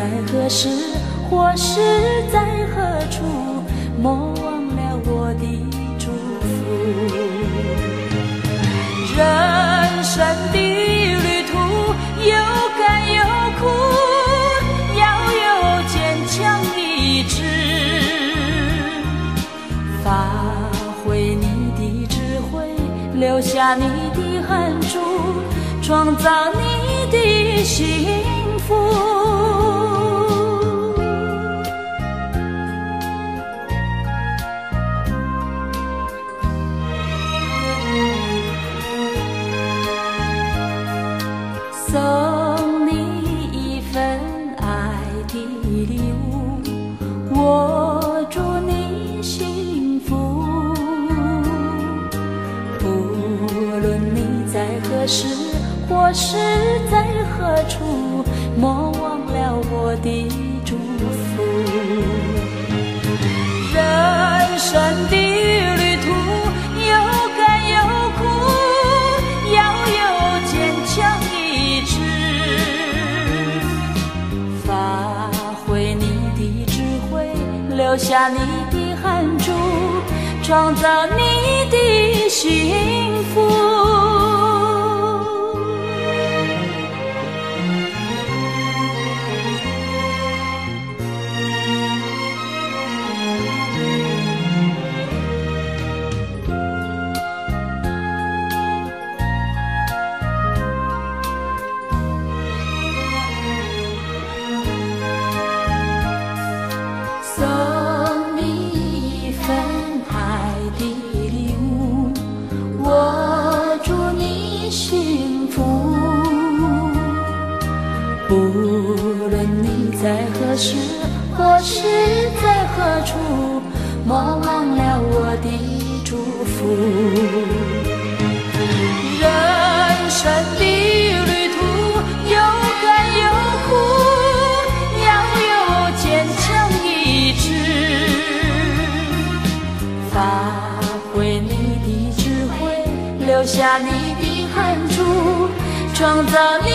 在何时，或是在何处，莫忘了我的祝福。人生的旅途有甘有苦，要有坚强意志，发挥你的智慧，留下你的汗珠，创造你的幸福。送你一份爱的礼物，我祝你幸福。不论你在何时，或是在何处，莫忘了我的祝福。人生的旅途有甘有苦，要有坚强意志，发挥你的智慧，留下你的汗珠，创造你的幸福。送你一份爱的礼物，我祝你幸福。不论你在何时，或是在何处，莫忘了我的祝福。人生的旅途有甘有苦，要有坚强意志，发挥你的智慧，留下你的汗珠，创造你